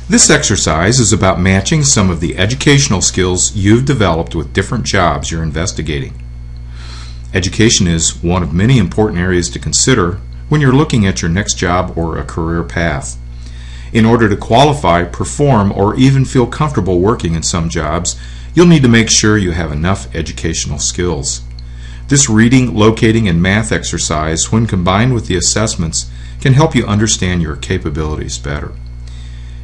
This exercise is about matching some of the educational skills you've developed with different jobs you're investigating. Education is one of many important areas to consider when you're looking at your next job or a career path. In order to qualify, perform, or even feel comfortable working in some jobs, you'll need to make sure you have enough educational skills. This reading, locating, and math exercise, when combined with the assessments, can help you understand your capabilities better.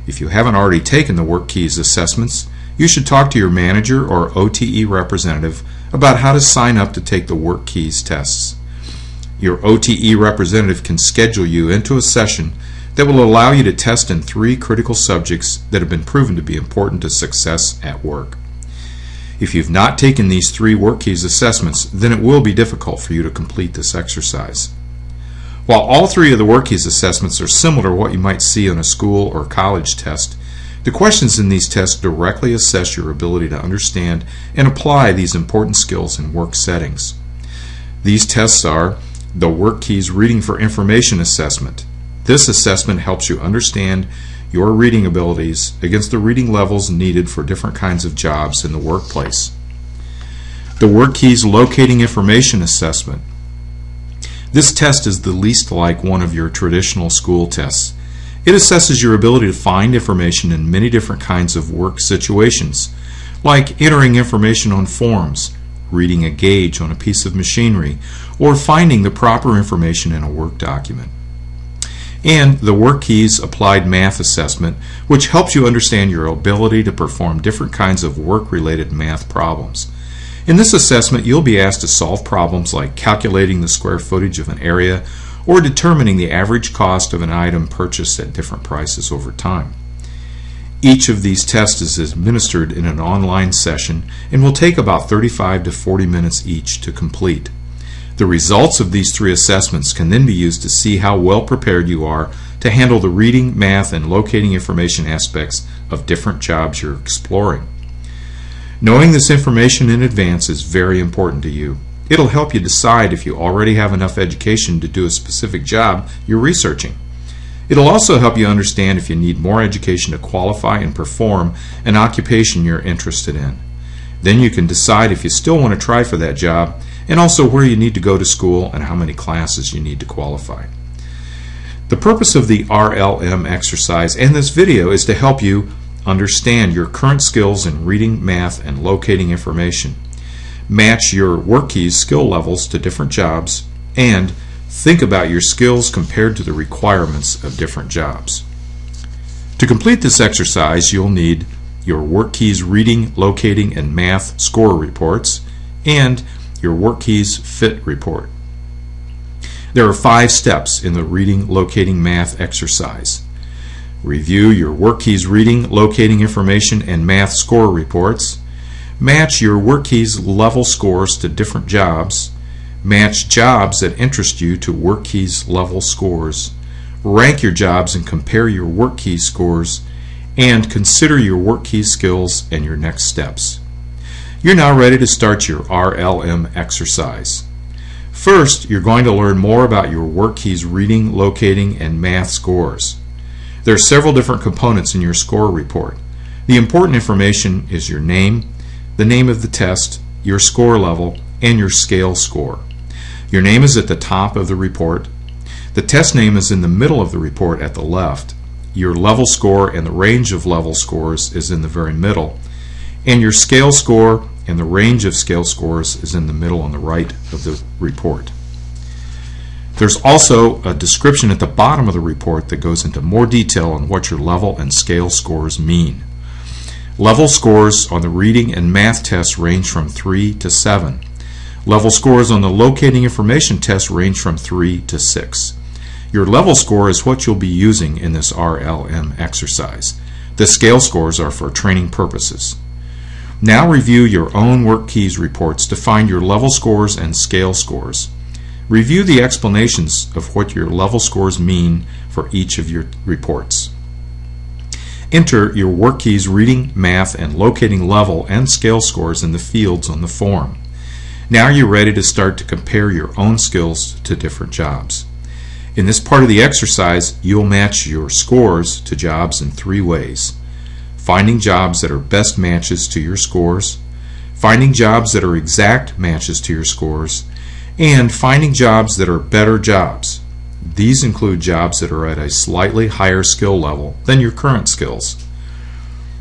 If you haven't already taken the WorkKeys assessments, you should talk to your manager or OTE representative about how to sign up to take the WorkKeys tests. Your OTE representative can schedule you into a session that will allow you to test in 3 critical subjects that have been proven to be important to success at work. If you've not taken these 3 WorkKeys assessments, then it will be difficult for you to complete this exercise. While all 3 of the WorkKeys assessments are similar to what you might see on a school or college test, the questions in these tests directly assess your ability to understand and apply these important skills in work settings. These tests are the WorkKeys Reading for Information Assessment. This assessment helps you understand your reading abilities against the reading levels needed for different kinds of jobs in the workplace. The WorkKeys Locating Information Assessment. This test is the least like one of your traditional school tests. It assesses your ability to find information in many different kinds of work situations, like entering information on forms, reading a gauge on a piece of machinery, or finding the proper information in a work document. And the WorkKeys Applied Math Assessment, which helps you understand your ability to perform different kinds of work-related math problems. In this assessment, you'll be asked to solve problems like calculating the square footage of an area or determining the average cost of an item purchased at different prices over time. Each of these tests is administered in an online session and will take about 35 to 40 minutes each to complete. The results of these 3 assessments can then be used to see how well prepared you are to handle the reading, math, and locating information aspects of different jobs you're exploring. Knowing this information in advance is very important to you. It'll help you decide if you already have enough education to do a specific job you're researching. It'll also help you understand if you need more education to qualify and perform an occupation you're interested in. Then you can decide if you still want to try for that job, and also where you need to go to school and how many classes you need to qualify. The purpose of the RLM exercise and this video is to help you understand your current skills in reading, math, and locating information, match your WorkKeys skill levels to different jobs, and think about your skills compared to the requirements of different jobs. To complete this exercise, you'll need your WorkKeys Reading, Locating, and Math score reports and your WorkKeys Fit report. There are 5 steps in the Reading, Locating, Math exercise. Review your WorkKeys Reading, Locating Information, and Math score reports. Match your WorkKeys level scores to different jobs. Match jobs that interest you to WorkKeys level scores. Rank your jobs and compare your WorkKeys scores. And consider your WorkKeys skills and your next steps. You're now ready to start your RLM exercise. First, you're going to learn more about your WorkKeys Reading, Locating, and Math scores. There are several different components in your score report. The important information is your name, the name of the test, your score level, and your scale score. Your name is at the top of the report. The test name is in the middle of the report at the left. Your level score and the range of level scores is in the very middle. And your scale score and the range of scale scores is in the middle on the right of the report. There's also a description at the bottom of the report that goes into more detail on what your level and scale scores mean. Level scores on the reading and math tests range from 3 to 7. Level scores on the locating information test range from 3 to 6. Your level score is what you'll be using in this RLM exercise. The scale scores are for training purposes. Now review your own WorkKeys reports to find your level scores and scale scores. Review the explanations of what your level scores mean for each of your reports. Enter your WorkKeys reading, math, and locating level and scale scores in the fields on the form. Now you're ready to start to compare your own skills to different jobs. In this part of the exercise, you'll match your scores to jobs in 3 ways. Finding jobs that are best matches to your scores, finding jobs that are exact matches to your scores, and finding jobs that are better jobs. These include jobs that are at a slightly higher skill level than your current skills.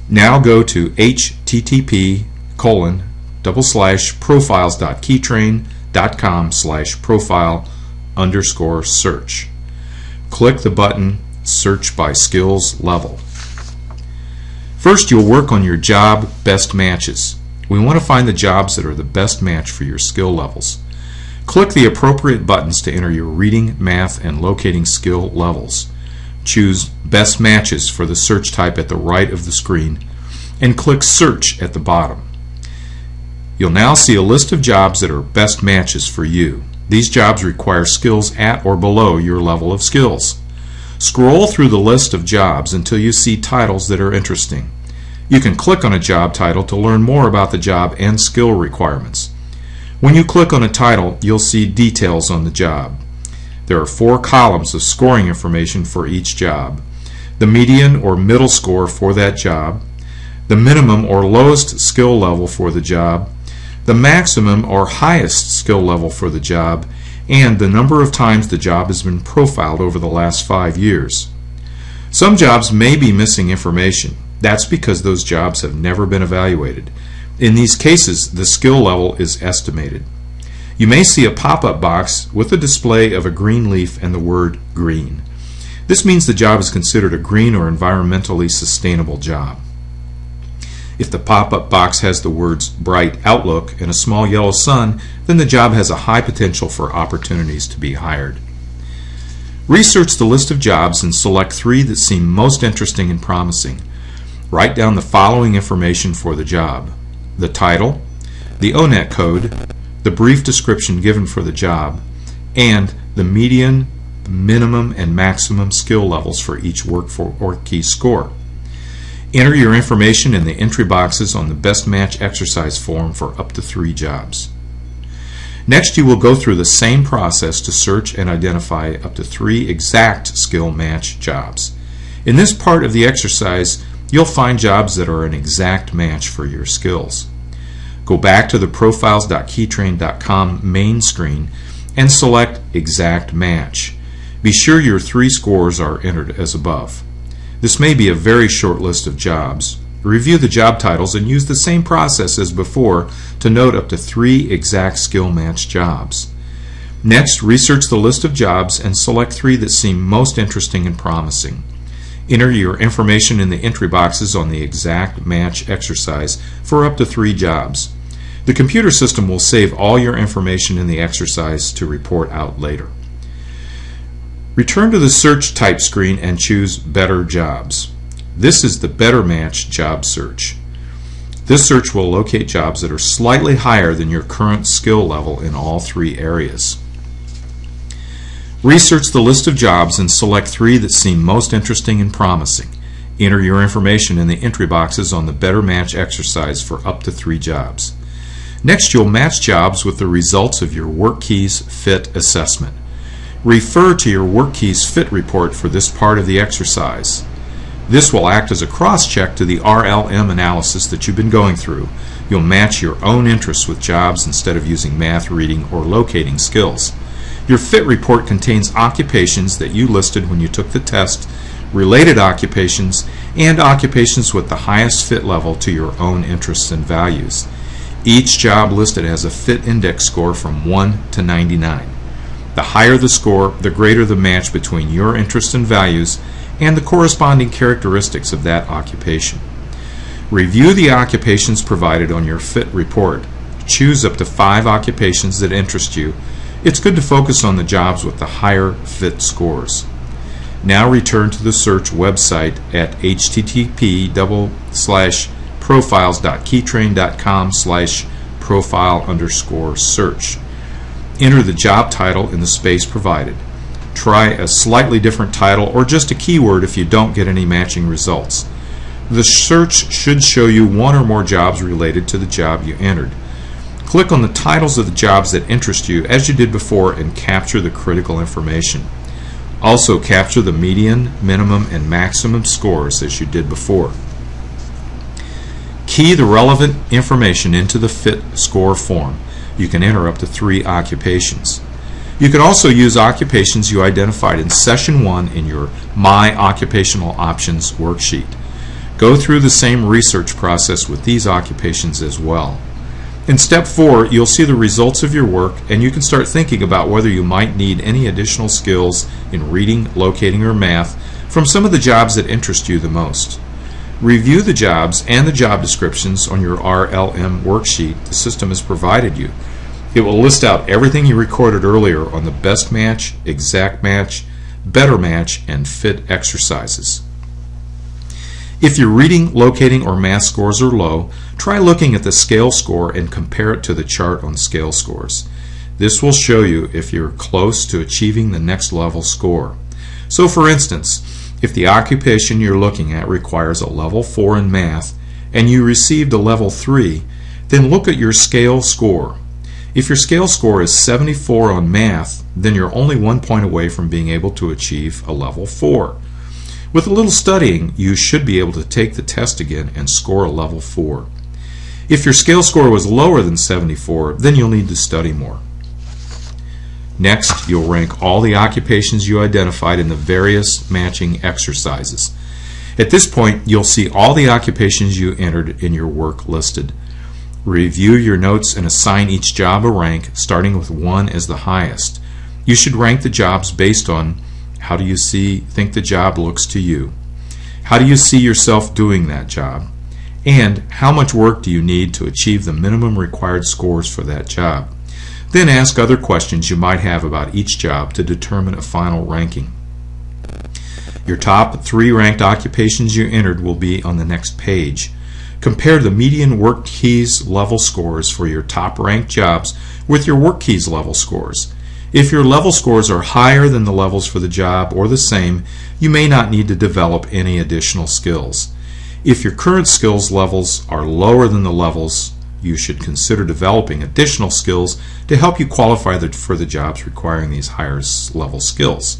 Now go to http://profile.keytrain.com/profile_search. Click the button Search by Skills Level. First, you'll work on your job best matches. We want to find the jobs that are the best match for your skill levels. Click the appropriate buttons to enter your reading, math, and locating skill levels. Choose Best Matches for the search type at the right of the screen and click Search at the bottom. You'll now see a list of jobs that are best matches for you. These jobs require skills at or below your level of skills. Scroll through the list of jobs until you see titles that are interesting. You can click on a job title to learn more about the job and skill requirements. When you click on a title, you'll see details on the job. There are 4 columns of scoring information for each job: the median or middle score for that job, the minimum or lowest skill level for the job, the maximum or highest skill level for the job, and the number of times the job has been profiled over the last 5 years. Some jobs may be missing information. That's because those jobs have never been evaluated. In these cases, the skill level is estimated. You may see a pop-up box with a display of a green leaf and the word green. This means the job is considered a green or environmentally sustainable job. If the pop-up box has the words bright outlook and a small yellow sun, then the job has a high potential for opportunities to be hired. Research the list of jobs and select 3 that seem most interesting and promising. Write down the following information for the job: the title, the ONET code, the brief description given for the job, and the median, minimum, and maximum skill levels for each work key score. Enter your information in the entry boxes on the Best Match exercise form for up to 3 jobs. Next, you will go through the same process to search and identify up to 3 exact skill match jobs. In this part of the exercise, you'll find jobs that are an exact match for your skills. Go back to the profiles.keytrain.com main screen and select Exact Match. Be sure your 3 scores are entered as above. This may be a very short list of jobs. Review the job titles and use the same process as before to note up to 3 exact skill match jobs. Next, research the list of jobs and select 3 that seem most interesting and promising. Enter your information in the entry boxes on the Exact Match exercise for up to 3 jobs. The computer system will save all your information in the exercise to report out later. Return to the Search Type screen and choose Better Jobs. This is the Better Match job search. This search will locate jobs that are slightly higher than your current skill level in all 3 areas. Research the list of jobs and select 3 that seem most interesting and promising. Enter your information in the entry boxes on the Better Match exercise for up to 3 jobs. Next, you'll match jobs with the results of your Work Keys Fit assessment. Refer to your Work Keys Fit report for this part of the exercise. This will act as a cross-check to the RLM analysis that you've been going through. You'll match your own interests with jobs instead of using math, reading, or locating skills. Your Fit report contains occupations that you listed when you took the test, related occupations, and occupations with the highest fit level to your own interests and values. Each job listed has a Fit Index score from 1 to 99. The higher the score, the greater the match between your interests and values and the corresponding characteristics of that occupation. Review the occupations provided on your Fit report. Choose up to 5 occupations that interest you. It's good to focus on the jobs with the higher Fit scores. Now return to the search website at http://profile.keytrain.com/profile_search. Enter the job title in the space provided. Try a slightly different title or just a keyword if you don't get any matching results. The search should show you 1 or more jobs related to the job you entered. Click on the titles of the jobs that interest you as you did before and capture the critical information. Also, capture the median, minimum, and maximum scores as you did before. Key the relevant information into the fit score form. You can enter up to 3 occupations. You can also use occupations you identified in Session 1 in your My Occupational Options worksheet. Go through the same research process with these occupations as well. In Step 4, you'll see the results of your work, and you can start thinking about whether you might need any additional skills in reading, locating, or math from some of the jobs that interest you the most. Review the jobs and the job descriptions on your RLM worksheet the system has provided you. It will list out everything you recorded earlier on the best match, exact match, better match, and fit exercises. If your reading, locating, or math scores are low, try looking at the scale score and compare it to the chart on scale scores. This will show you if you're close to achieving the next level score. So for instance, if the occupation you're looking at requires a level 4 in math and you received a level 3, then look at your scale score. If your scale score is 74 on math, then you're only 1 point away from being able to achieve a level 4. With a little studying, you should be able to take the test again and score a level 4. If your scale score was lower than 74, then you'll need to study more. Next, you'll rank all the occupations you identified in the various matching exercises. At this point, you'll see all the occupations you entered in your work listed. Review your notes and assign each job a rank, starting with 1 as the highest. You should rank the jobs based on how do you think the job looks to you? How do you see yourself doing that job? And how much work do you need to achieve the minimum required scores for that job? Then ask other questions you might have about each job to determine a final ranking. Your top 3 ranked occupations you entered will be on the next page. Compare the median work keys level scores for your top ranked jobs with your work keys level scores. If your level scores are higher than the levels for the job or the same, you may not need to develop any additional skills. If your current skills levels are lower than the levels, you should consider developing additional skills to help you qualify for the jobs requiring these higher level skills.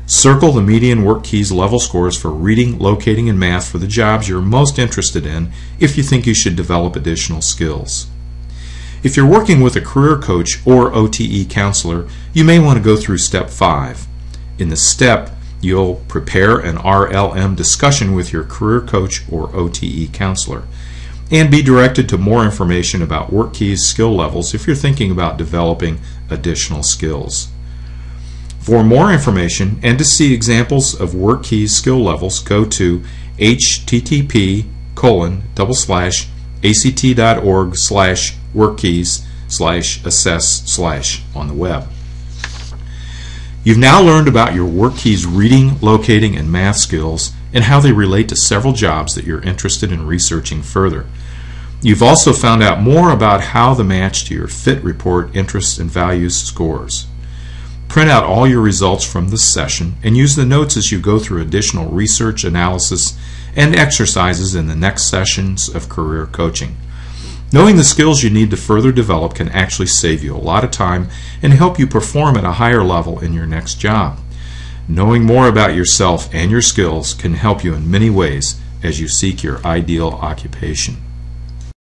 Circle the median work keys level scores for reading, locating, and math for the jobs you're most interested in if you think you should develop additional skills. If you're working with a career coach or OTE counselor, you may want to go through Step 5. In this step, you'll prepare an RLM discussion with your career coach or OTE counselor and be directed to more information about work keys skill levels if you're thinking about developing additional skills. For more information and to see examples of work keys skill levels, go to http://act.org/workkeys/assess/ on the web. You've now learned about your work keys reading, locating, and math skills and how they relate to several jobs that you're interested in researching further. You've also found out more about how the match to your fit report interests and values scores. Print out all your results from this session and use the notes as you go through additional research, analysis, and exercises in the next sessions of career coaching. Knowing the skills you need to further develop can actually save you a lot of time and help you perform at a higher level in your next job. Knowing more about yourself and your skills can help you in many ways as you seek your ideal occupation.